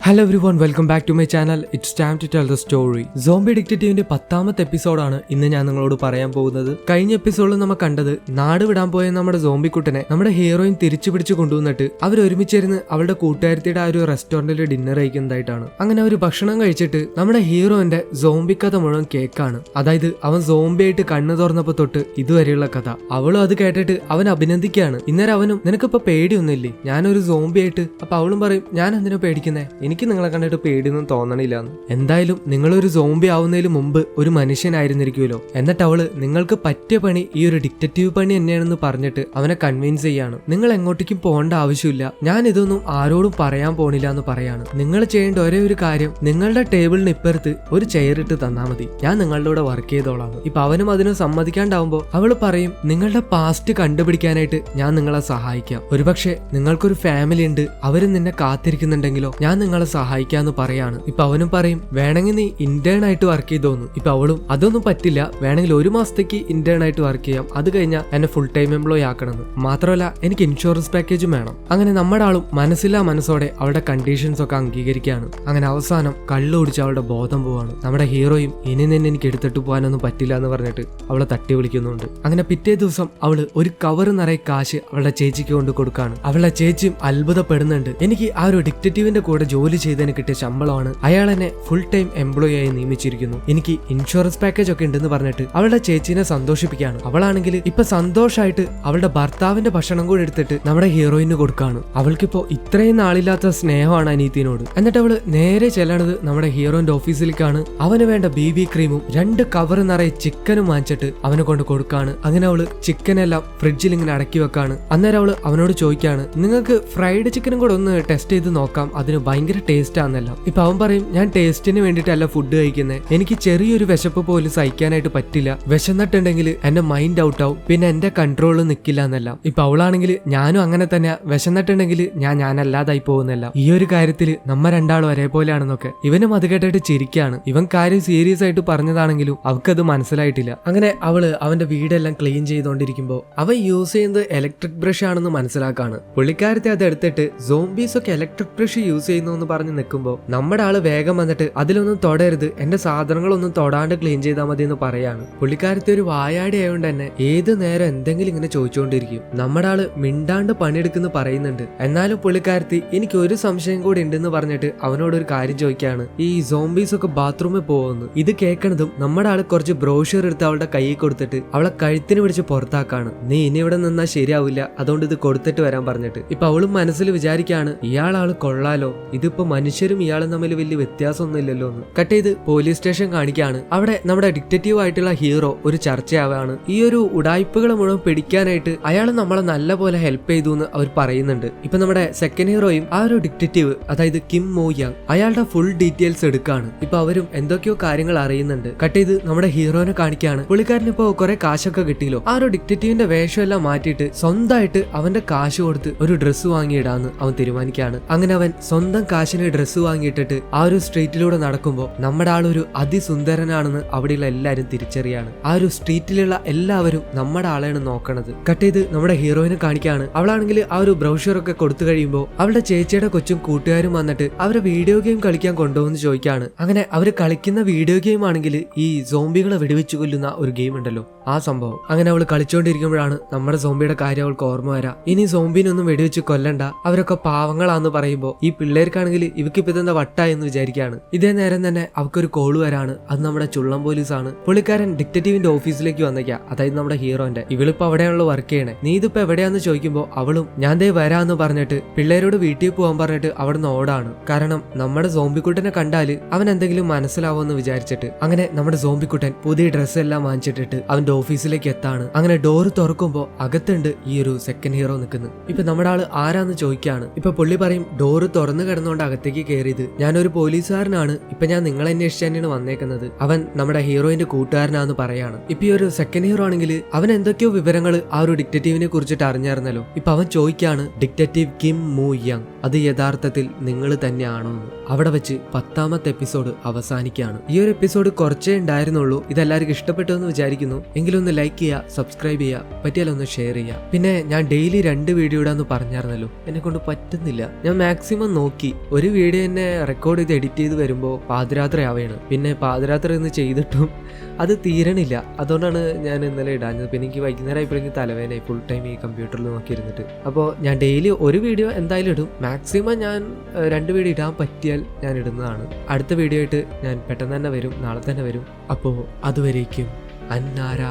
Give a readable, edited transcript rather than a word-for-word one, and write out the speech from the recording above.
Hello everyone, welcome back to my channel. It's time to tell the story. Zombie ഡിറ്റക്റ്റീവിന്റെ 10ാമത്തെ എപ്പിസോഡാണ് ഇന്ന് ഞാൻ നിങ്ങളോട് പറയാൻ പോകുന്നത്. കഴിഞ്ഞ എപ്പിസോഡിൽ നമ്മൾ കണ്ടത് നാട് വിടാൻ പോയ നമ്മുടെ സോംബിക്കുട്ടനെ നമ്മുടെ ഹീറോയിൻ തിരിച്ചു പിടിച്ചു കൊണ്ടുവന്നിട്ട് അവർ ഒരുമിച്ചിരുന്ന് അവളുടെ കൂട്ടുകാരത്തിയുടെ ആ ഒരു റെസ്റ്റോറന്റിൽ ഡിന്നർ കഴിക്കുന്നതായിട്ടാണ്. അങ്ങനെ അവർ ഭക്ഷണം കഴിച്ചിട്ട് നമ്മുടെ ഹീറോയിന്റെ സോംബി കഥ മുഴുവൻ കേക്കാണ്. അതായത് അവൻ സോംബിയായിട്ട് കണ്ണു തുറന്നപ്പോ തൊട്ട് ഇതുവരെയുള്ള കഥ. അവളും അത് കേട്ടിട്ട് അവൻ അഭിനന്ദിക്കുകയാണ്. ഇന്നേരം അവനും നിനക്കിപ്പോ പേടിയൊന്നുമില്ലേ, ഞാനൊരു സോംബിയായിട്ട്? അപ്പൊ അവളും പറയും, ഞാൻ എന്തിനാ പേടിക്കുന്നേ, എനിക്ക് നിങ്ങളെ കണ്ടിട്ട് പേടിയൊന്നും തോന്നണില്ലാന്ന്. എന്തായാലും നിങ്ങളൊരു സോംബി ആവുന്നതിന് മുമ്പ് ഒരു മനുഷ്യനായിരുന്നിരിക്കുമല്ലോ. എന്നിട്ട് അവള് നിങ്ങൾക്ക് പറ്റിയ പണി ഈ ഒരു ഡിറ്റക്റ്റീവ് പണി തന്നെയാണെന്ന് പറഞ്ഞിട്ട് അവനെ കൺവിൻസ് ചെയ്യാണ്. നിങ്ങൾ എങ്ങോട്ടേക്കും പോകേണ്ട ആവശ്യമില്ല, ഞാൻ ഇതൊന്നും ആരോടും പറയാൻ പോണില്ല എന്ന് പറയാണ്. നിങ്ങൾ ചെയ്യേണ്ട ഒരേ ഒരു കാര്യം, നിങ്ങളുടെ ടേബിളിന് ഇപ്പുറത്ത് ഒരു ചെയർ ഇട്ട് തന്നാ മതി, ഞാൻ നിങ്ങളുടെ കൂടെ വർക്ക് ചെയ്തോളാം. ഇപ്പൊ അവനും അതിന് സമ്മതിക്കാണ്ടാവുമ്പോ അവള് പറയും, നിങ്ങളുടെ പാസ്റ്റ് കണ്ടുപിടിക്കാനായിട്ട് ഞാൻ നിങ്ങളെ സഹായിക്കാം. ഒരുപക്ഷെ നിങ്ങൾക്കൊരു ഫാമിലി ഉണ്ട്, അവര് നിന്നെ കാത്തിരിക്കുന്നുണ്ടെങ്കിലോ ഞാൻ നിങ്ങളെ സഹായിക്കാന്ന് പറയാണ്. ഇപ്പൊ അവനും പറയും, വേണമെങ്കിൽ നീ ഇന്റേൺ ആയിട്ട് വർക്ക് ചെയ്തോന്നു. ഇപ്പൊ അവളും അതൊന്നും പറ്റില്ല, വേണമെങ്കിൽ 1 മാസത്തേക്ക് ഇന്റേൺ ആയിട്ട് വർക്ക് ചെയ്യാം, അത് കഴിഞ്ഞാൽ എന്നെ ഫുൾ ടൈം എംപ്ലോയി ആക്കണമെന്ന്. മാത്രമല്ല എനിക്ക് ഇൻഷുറൻസ് പാക്കേജും വേണം. അങ്ങനെ നമ്മുടെ ആളും മനസ്സില്ലാ മനസ്സോടെ അവളുടെ കണ്ടീഷൻസ് ഒക്കെ അംഗീകരിക്കുകയാണ്. അങ്ങനെ അവസാനം കള്ളു കുടിച്ച് അവളുടെ ബോധം പോവാണ്. നമ്മുടെ ഹീറോയും ഇനി തന്നെ എനിക്ക് എടുത്തിട്ട് പോകാനൊന്നും പറ്റില്ല എന്ന് പറഞ്ഞിട്ട് അവളെ തട്ടി വിളിക്കുന്നുണ്ട്. അങ്ങനെ പിറ്റേ ദിവസം അവള് ഒരു കവർ നിറയെ കാശ് അവളുടെ ചേച്ചിക്ക് കൊണ്ട് കൊടുക്കാണ്. അവളുടെ ചേച്ചിയും അത്ഭുതപ്പെടുന്നുണ്ട്. എനിക്ക് ആ ഒരു ഡിറ്റക്റ്റീവിന്റെ കൂടെ ജോലി ചെയ്തതിന് കിട്ടിയ ശമ്പളമാണ്, അയാൾ എന്നെ ഫുൾ ടൈം എംപ്ലോയി ആയി നിയമിച്ചിരിക്കുന്നു, എനിക്ക് ഇൻഷുറൻസ് പാക്കേജ് ഒക്കെ ഉണ്ടെന്ന് പറഞ്ഞിട്ട് അവളുടെ ചേച്ചിനെ സന്തോഷിപ്പിക്കുകയാണ്. അവളാണെങ്കിൽ ഇപ്പൊ സന്തോഷമായിട്ട് അവളുടെ ഭർത്താവിന്റെ ഭക്ഷണം കൂടി എടുത്തിട്ട് നമ്മുടെ ഹീറോയിന് കൊടുക്കാണ്. അവൾക്കിപ്പോ ഇത്രയും നാളില്ലാത്ത സ്നേഹമാണ് അനീത്തിനോട്. എന്നിട്ട് അവള് നേരെ ചെല്ലണത് നമ്മുടെ ഹീറോയിന്റെ ഓഫീസിലേക്കാണ്. അവന് വേണ്ട BB ക്രീമും 2 കവർ നിറയെ ചിക്കനും വാങ്ങിച്ചിട്ട് അവനെ കൊണ്ട് കൊടുക്കാണ്. അങ്ങനെ അവള് ചിക്കനെല്ലാം ഫ്രിഡ്ജിൽ ഇങ്ങനെ അടക്കി വെക്കാണ്. അന്നേരം അവള് അവനോട് ചോദിക്കാണ്, നിങ്ങൾക്ക് ഫ്രൈഡ് ചിക്കനും കൂടെ ഒന്ന് ടെസ്റ്റ് ചെയ്ത് നോക്കാം, അതിന് ഭയങ്കര ടേസ്റ്റ് ആണെന്നല്ല. ഇപ്പൊ അവൻ പറയും, ഞാൻ ടേസ്റ്റിന് വേണ്ടിയിട്ടല്ല ഫുഡ് കഴിക്കുന്നത്, എനിക്ക് ചെറിയൊരു വിശപ്പ് പോലും സഹിക്കാനായിട്ട് പറ്റില്ല, വിശന്നിട്ടുണ്ടെങ്കിൽ എന്റെ മൈൻഡ് ഔട്ട് ആവും, പിന്നെ എന്റെ കൺട്രോളിൽ നിൽക്കില്ല എന്നല്ല. ഇപ്പൊ അവളാണെങ്കിൽ ഞാനും അങ്ങനെ തന്നെ, വിശന്നിട്ടുണ്ടെങ്കിൽ ഞാനല്ലാതായി പോകുന്നില്ല, ഈ ഒരു കാര്യത്തിൽ നമ്മ രണ്ടാളും ഒരേപോലെയാണെന്നൊക്കെ. ഇവനും അത് കേട്ടിട്ട് ചിരിക്കാണ്. ഇവൻ കാര്യം സീരിയസ് ആയിട്ട് പറഞ്ഞതാണെങ്കിലും അവൾക്കത് മനസ്സിലായിട്ടില്ല. അങ്ങനെ അവള് അവന്റെ വീടെല്ലാം ക്ലീൻ ചെയ്തുകൊണ്ടിരിക്കുമ്പോ അവൻ യൂസ് ചെയ്യുന്നത് ഇലക്ട്രിക് ബ്രഷ് ആണെന്ന് മനസ്സിലാക്കാണ്. പുള്ളിക്കാരത്തെ അത് എടുത്തിട്ട് സോംബീസ് ഒക്കെ ഇലക്ട്രിക് ബ്രഷ് യൂസ് ചെയ്യുന്നു എന്ന് പറഞ്ഞ് നിൽക്കുമ്പോ നമ്മുടെ ആള് വേഗം വന്നിട്ട് അതിലൊന്നും തൊടരുത്, എന്റെ സാധനങ്ങളൊന്നും തൊടാണ്ട് ക്ലീൻ ചെയ്താൽ മതി എന്ന് പറയാണ്. പുള്ളിക്കാരത്തെ ഒരു വായാടി ആയതുകൊണ്ട് തന്നെ ഏത് നേരം എന്തെങ്കിലും ഇങ്ങനെ ചോദിച്ചുകൊണ്ടിരിക്കും. നമ്മുടെ ആള് മിണ്ടാണ്ട് പണിയെടുക്കുന്നു പറയുന്നുണ്ട്. എന്നാലും പുള്ളിക്കാരത്തി എനിക്ക് ഒരു സംശയം കൂടി ഉണ്ടെന്ന് പറഞ്ഞിട്ട് അവനോട് ഒരു കാര്യം ചോദിക്കാണ്, ഈ സോംബീസ് ഒക്കെ ബാത്റൂമിൽ പോകുന്നു. ഇത് കേൾക്കണതും നമ്മുടെ ആള് കുറച്ച് ബ്രോഷർ എടുത്ത് അവളുടെ കയ്യിൽ കൊടുത്തിട്ട് അവളെ കഴുത്തിന് പിടിച്ച് പുറത്താക്കാണ്. നീ ഇനി ഇവിടെ നിന്നാ ശരിയാവില്ല, അതുകൊണ്ട് ഇത് കൊടുത്തിട്ട് വരാൻ പറഞ്ഞിട്ട്. ഇപ്പൊ അവളും മനസ്സിൽ വിചാരിക്കാണ്, ഇയാളാള് കൊള്ളാലോ, ഇതിപ്പോ മനുഷ്യരും ഇയാളും തമ്മിൽ വലിയ വ്യത്യാസമൊന്നും ഇല്ലല്ലോ എന്ന്. കട്ട് ചെയ്ത് പോലീസ് സ്റ്റേഷൻ കാണിക്കാണ്. അവിടെ നമ്മുടെ ഡിറ്റക്റ്റീവ് ആയിട്ടുള്ള ഹീറോ ഒരു ചർച്ചയാവാണ്. ഈ ഒരു ഉടായ്പകളെ മുഴുവൻ പിടിക്കാനായിട്ട് അയാൾ നമ്മളെ നല്ല പോലെ ഹെൽപ്പ് ചെയ്തു എന്ന് അവർ പറയുന്നുണ്ട്. ഇപ്പൊ നമ്മുടെ സെക്കൻഡ് ഹീറോയും ആ ഒരു ഡിറ്റക്റ്റീവ്, അതായത് കിം മോ യങ്, അയാളുടെ ഫുൾ ഡീറ്റെയിൽസ് എടുക്കാണ്. ഇപ്പൊ അവരും എന്തൊക്കെയോ കാര്യങ്ങൾ അറിയുന്നുണ്ട്. കട്ട് ചെയ്ത് നമ്മുടെ ഹീറോനെ കാണിക്കാണ്. പുള്ളിക്കാരന് ഇപ്പോ കുറെ കാശൊക്കെ കിട്ടിയല്ലോ, ആ ഒരു ഡിറ്റക്റ്റീവിന്റെ വേഷം എല്ലാം മാറ്റിയിട്ട് സ്വന്തമായിട്ട് അവന്റെ കാശ് കൊടുത്ത് ഒരു ഡ്രസ്സ് വാങ്ങിയിടാന്ന് അവൻ തീരുമാനിക്കാണ്. അങ്ങനെ അവൻ സ്വന്തം കാശിന് ഡ്രസ്സ് വാങ്ങിയിട്ടിട്ട് ആ ഒരു സ്ട്രീറ്റിലൂടെ നടക്കുമ്പോൾ നമ്മുടെ ആളൊരു അതിസുന്ദരനാണെന്ന് അവിടെയുള്ള എല്ലാവരും തിരിച്ചറിയാണ്. ആ ഒരു സ്ട്രീറ്റിലുള്ള എല്ലാവരും നമ്മുടെ ആളെയാണ് നോക്കണത്. കട്ട് ചെയ്ത് നമ്മുടെ ഹീറോയിനെ കാണിക്കാണ്. അവളാണെങ്കിൽ ആ ഒരു ബ്രൗഷർ ഒക്കെ കൊടുത്തു കഴിയുമ്പോൾ അവളുടെ ചേച്ചിയുടെ കൊച്ചും കൂട്ടുകാരും വന്നിട്ട് അവരെ വീഡിയോ ഗെയിം കളിക്കാൻ കൊണ്ടുപോകുന്ന ചോദിക്കാണ്. അങ്ങനെ അവര് കളിക്കുന്ന വീഡിയോ ഗെയിം ആണെങ്കിൽ ഈ സോംബികളെ വെടിവെച്ചു കൊല്ലുന്ന ഒരു ഗെയിം ഉണ്ടല്ലോ, ആ സംഭവം. അങ്ങനെ അവള് കളിച്ചോണ്ടിരിക്കുമ്പോഴാണ് നമ്മുടെ സോംബിയുടെ കാര്യം അവൾക്ക് ഓർമ്മ വരാം. ഇനി സോംബിനൊന്നും വെടിവെച്ച് കൊല്ലണ്ട, അവരൊക്കെ പാവങ്ങളാന്ന് പറയുമ്പോ ഈ പിള്ളേർക്കാണെങ്കിൽ ഇവക്കിപ്പോ ഇതെന്താ വട്ടാ എന്ന് വിചാരിക്കുകയാണ്. ഇതേ നേരം തന്നെ അവൾക്കൊരു കോള് വരാണ്. അത് നമ്മുടെ ചുള്ളം പോലീസാണ്. പുള്ളിക്കാരൻ ഡിറ്റക്റ്റീവിന്റെ ഓഫീസിലേക്ക് വന്നേക്കാം, അതായത് നമ്മുടെ ഹീറോന്റെ. ഇവളിപ്പോ അവിടെയാണല്ലോ വർക്ക് ചെയ്യണേ, നീ ഇതിപ്പോ എവിടെയാന്ന് ചോദിക്കുമ്പോ അവളും ഞാൻ ദേ വരാന്ന് പറഞ്ഞിട്ട് പിള്ളേരോട് വീട്ടിൽ പോകാൻ പറഞ്ഞിട്ട് അവിടെ നിന്ന് ഓടാണ്. കാരണം നമ്മുടെ സോംബിക്കുട്ടനെ കണ്ടാല് അവൻ എന്തെങ്കിലും മനസ്സിലാവുമെന്ന് വിചാരിച്ചിട്ട്. അങ്ങനെ നമ്മുടെ സോംബിക്കുട്ടൻ പുതിയ ഡ്രസ്സ് എല്ലാം വാങ്ങിച്ചിട്ടിട്ട് അവന്റെ ഓഫീസിലേക്ക് എത്താണ്. അങ്ങനെ ഡോറ് തുറക്കുമ്പോ അകത്തുണ്ട് ഈ ഒരു സെക്കൻഡ് ഹീറോ നിൽക്കുന്നു. ഇപ്പൊ നമ്മുടെ ആള് ആരാന്ന് ചോദിക്കാണ്. ഇപ്പൊ പുള്ളി പറയും, ഡോറ് തുറന്നു കിടന്നുകൊണ്ട് അകത്തേക്ക് കയറിയത് ഞാനൊരു പോലീസുകാരനാണ്, ഇപ്പൊ ഞാൻ നിങ്ങളെ അന്വേഷിച്ച് തന്നെയാണ് വന്നേക്കുന്നത്, അവൻ നമ്മുടെ ഹീറോയിന്റെ കൂട്ടുകാരനാന്ന് പറയാണ്. ഇപ്പൊ ഈ ഒരു സെക്കൻഡ് ഹീറോ ആണെങ്കിൽ അവൻ എന്തൊക്കെയോ വിവരങ്ങൾ ആ ഒരു ഡിറ്റക്റ്റീവിനെ കുറിച്ചിട്ട് അറിഞ്ഞായിരുന്നല്ലോ. ഇപ്പൊ അവൻ ചോദിക്കാണ്, ഡിറ്റക്റ്റീവ് കിം മോ യങ്, അത് യഥാർത്ഥത്തിൽ നിങ്ങൾ തന്നെയാണോ എന്ന്. അവിടെ വെച്ച് 10ാമത്തെ എപ്പിസോഡ് അവസാനിക്കുകയാണ്. ഈ ഒരു എപ്പിസോഡ് കുറച്ചേ ഉണ്ടായിരുന്നുള്ളൂ. ഇതെല്ലാവർക്കും ഇഷ്ടപ്പെട്ടു എന്ന് വിചാരിക്കുന്നു. എങ്കിലും ഒന്ന് ലൈക്ക് ചെയ്യുക, സബ്സ്ക്രൈബ് ചെയ്യുക, പറ്റിയാലൊന്ന് ഷെയർ ചെയ്യുക. പിന്നെ ഞാൻ ഡെയിലി 2 വീഡിയോ ഇടാന്ന് പറഞ്ഞായിരുന്നല്ലോ, എന്നെ കൊണ്ട് പറ്റുന്നില്ല. ഞാൻ മാക്സിമം നോക്കി ഒരു വീഡിയോ തന്നെ റെക്കോർഡ് ചെയ്ത് എഡിറ്റ് ചെയ്ത് വരുമ്പോൾ പാതിരാത്രി ആവുകയാണ്. പിന്നെ പാതിരാത്രി നിന്ന് ചെയ്തിട്ടും അത് തീരണില്ല. അതുകൊണ്ടാണ് ഞാൻ ഇന്നലെ ഇടാഞ്ഞത്. പിന്നെ എനിക്ക് വൈകുന്നേരം ആയപ്പോഴേക്കും തലവേദനയായി ഫുൾ ടൈം ഈ കമ്പ്യൂട്ടറിൽ നോക്കിയിരുന്നിട്ട്. അപ്പോൾ ഞാൻ ഡെയിലി ഒരു വീഡിയോ എന്തായാലും ഇടും. മാക്സിമം ഞാൻ 2 വീഡിയോ ഇടാൻ പറ്റിയാൽ ഞാൻ ഇടുന്നതാണ്. അടുത്ത വീഡിയോ ആയിട്ട് ഞാൻ പെട്ടെന്ന് തന്നെ വരും, നാളെ തന്നെ വരും. അപ്പോൾ അതുവരേക്കും അന്നാര